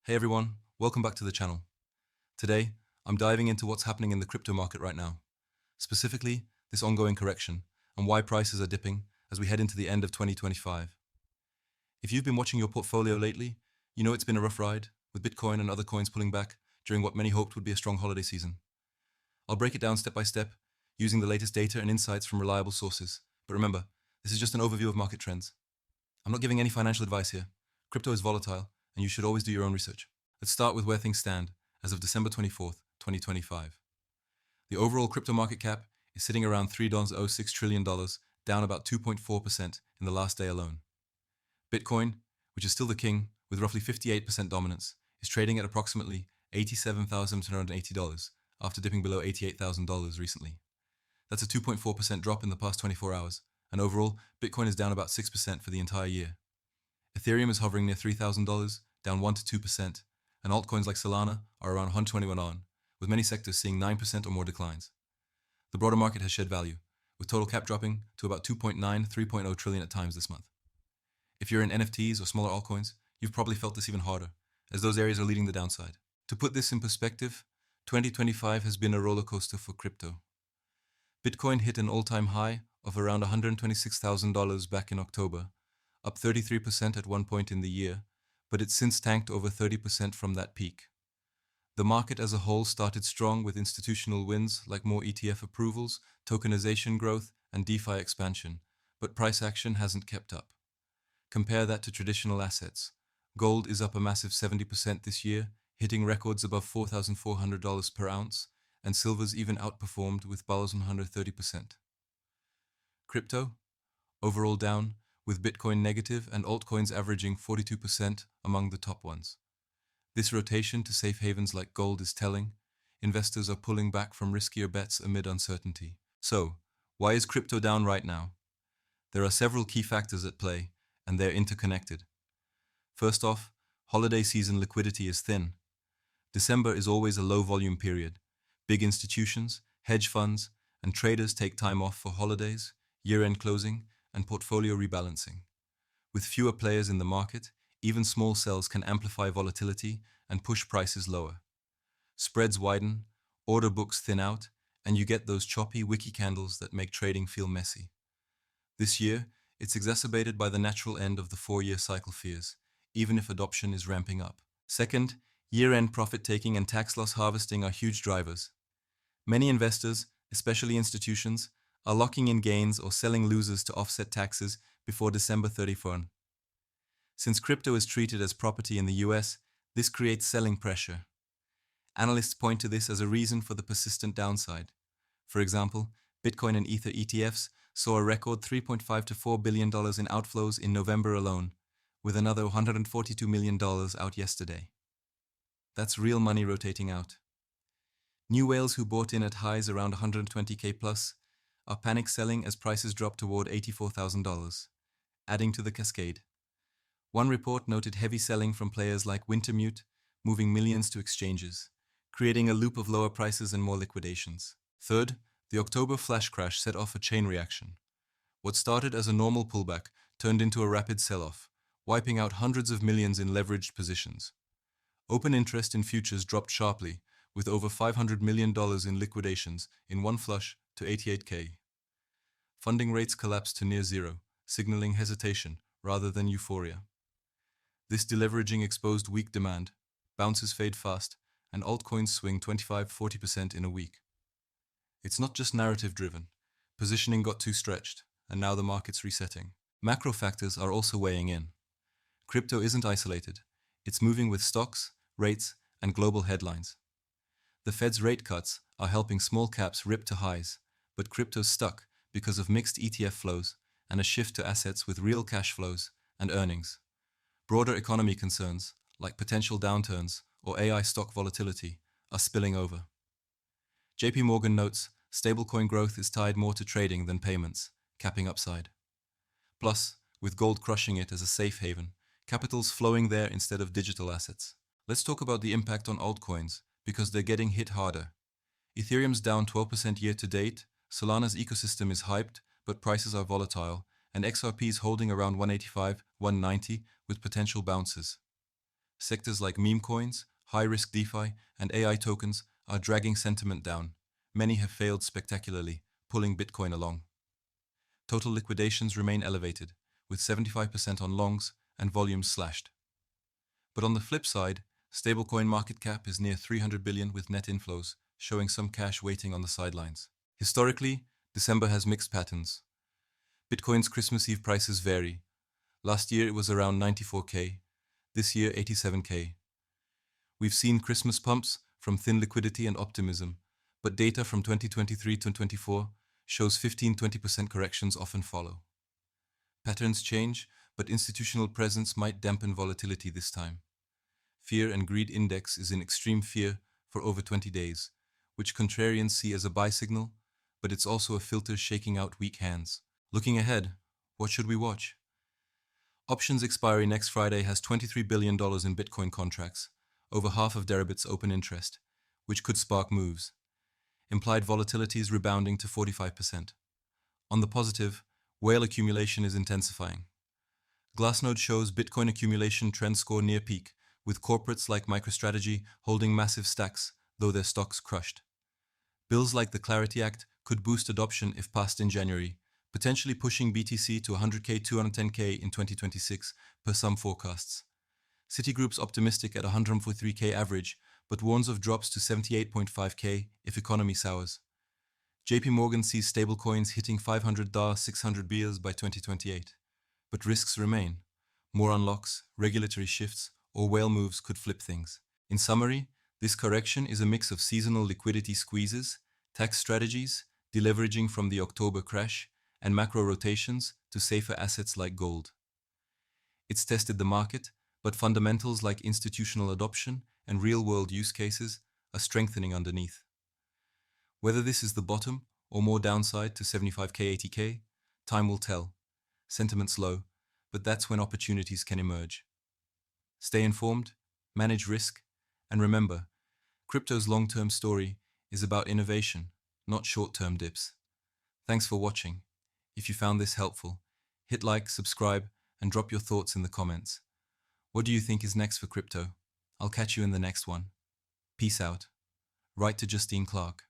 Hey everyone, welcome back to the channel. Today, I'm diving into what's happening in the crypto market right now, specifically this ongoing correction and why prices are dipping as we head into the end of 2025. If you've been watching your portfolio lately, you know it's been a rough ride, with Bitcoin and other coins pulling back during what many hoped would be a strong holiday season. I'll break it down step by step, using the latest data and insights from reliable sources. But remember, this is just an overview of market trends. I'm not giving any financial advice here. Crypto is volatile, and you should always do your own research. Let's start with where things stand as of December 24th, 2025. The overall crypto market cap is sitting around $3.06 trillion, down about 2.4% in the last day alone. Bitcoin, which is still the king with roughly 58% dominance, is trading at approximately $87,280 after dipping below $88,000 recently. That's a 2.4% drop in the past 24 hours, and overall, Bitcoin is down about 6% for the entire year. Ethereum is hovering near $3,000, down 1 to 2%, and altcoins like Solana are around 121 on, with many sectors seeing 9% or more declines. The broader market has shed value, with total cap dropping to about 3.0 trillion at times this month. If you're in NFTs or smaller altcoins, you've probably felt this even harder, as those areas are leading the downside. To put this in perspective, 2025 has been a roller coaster for crypto. Bitcoin hit an all-time high of around $126,000 back in October, up 33% at one point in the year, but it's since tanked over 30% from that peak. The market as a whole started strong with institutional wins like more ETF approvals, tokenization growth, and DeFi expansion, but price action hasn't kept up. Compare that to traditional assets. Gold is up a massive 70% this year, hitting records above $4,400 per ounce, and silver's even outperformed with bulls 130%. Crypto, overall down, with Bitcoin negative and altcoins averaging 42% among the top ones. This rotation to safe havens like gold is telling. Investors are pulling back from riskier bets amid uncertainty. So, why is crypto down right now? There are several key factors at play, and they're interconnected. First off, holiday season liquidity is thin. December is always a low-volume period. Big institutions, hedge funds, and traders take time off for holidays, year-end closing, and portfolio rebalancing. With fewer players in the market, even small sells can amplify volatility and push prices lower. Spreads widen, order books thin out, and you get those choppy wiki candles that make trading feel messy. This year, it's exacerbated by the natural end of the 4-year cycle fears, even if adoption is ramping up. Second, year-end profit-taking and tax loss harvesting are huge drivers. Many investors, especially institutions, are locking in gains or selling losers to offset taxes before December 31st. Since crypto is treated as property in the US, this creates selling pressure. Analysts point to this as a reason for the persistent downside. For example, Bitcoin and Ether ETFs saw a record $3.5 to $4 billion in outflows in November alone, with another $142 million out yesterday. That's real money rotating out. New whales who bought in at highs around 120K plus are panic selling as prices drop toward $84,000, adding to the cascade. One report noted heavy selling from players like Wintermute, moving millions to exchanges, creating a loop of lower prices and more liquidations. Third, the October flash crash set off a chain reaction. What started as a normal pullback turned into a rapid sell-off, wiping out hundreds of millions in leveraged positions. Open interest in futures dropped sharply, with over $500 million in liquidations in one flush to 88K. Funding rates collapsed to near zero, signaling hesitation rather than euphoria. This deleveraging exposed weak demand, bounces fade fast, and altcoins swing 25–40% in a week. It's not just narrative-driven. Positioning got too stretched, and now the market's resetting. Macro factors are also weighing in. Crypto isn't isolated. It's moving with stocks, rates, and global headlines. The Fed's rate cuts are helping small caps rip to highs, but crypto's stuck because of mixed ETF flows and a shift to assets with real cash flows and earnings. Broader economy concerns, like potential downturns or AI stock volatility, are spilling over. JP Morgan notes stablecoin growth is tied more to trading than payments, capping upside. Plus, with gold crushing it as a safe haven, capital's flowing there instead of digital assets. Let's talk about the impact on altcoins, because they're getting hit harder. Ethereum's down 12% year to date, Solana's ecosystem is hyped, but prices are volatile, and XRP is holding around 185, 190 with potential bounces. Sectors like meme coins, high-risk DeFi, and AI tokens are dragging sentiment down. Many have failed spectacularly, pulling Bitcoin along. Total liquidations remain elevated, with 75% on longs and volumes slashed. But on the flip side, stablecoin market cap is near 300 billion with net inflows, showing some cash waiting on the sidelines. Historically, December has mixed patterns. Bitcoin's Christmas Eve prices vary. Last year it was around 94K, this year 87K. We've seen Christmas pumps from thin liquidity and optimism, but data from 2023 to 2024 shows 15-20% corrections often follow. Patterns change, but institutional presence might dampen volatility this time. Fear and greed index is in extreme fear for over 20 days, which contrarians see as a buy signal, but it's also a filter shaking out weak hands. Looking ahead, what should we watch? Options expiry next Friday has $23 billion in Bitcoin contracts, over half of Deribit's open interest, which could spark moves. Implied volatility is rebounding to 45%. On the positive, whale accumulation is intensifying. Glassnode shows Bitcoin accumulation trend score near peak, with corporates like MicroStrategy holding massive stacks, though their stocks crushed. Bills like the Clarity Act could boost adoption if passed in January, potentially pushing BTC to 100K, 210K in 2026 per some forecasts. Citigroup's optimistic at 143K average, but warns of drops to 78.5K if economy sours. JP Morgan sees stablecoins hitting 500 DAR 600 beers by 2028. But risks remain. More unlocks, regulatory shifts, or whale moves could flip things. In summary, this correction is a mix of seasonal liquidity squeezes, tax strategies, deleveraging from the October crash, and macro rotations to safer assets like gold. It's tested the market, but fundamentals like institutional adoption and real-world use cases are strengthening underneath. Whether this is the bottom or more downside to 75K, 80K, time will tell. Sentiment's low, but that's when opportunities can emerge. Stay informed, manage risk, and remember, crypto's long-term story is about innovation, not short-term dips. Thanks for watching. If you found this helpful, hit like, subscribe, and drop your thoughts in the comments. What do you think is next for crypto? I'll catch you in the next one. Peace out. Write to Justine Clark.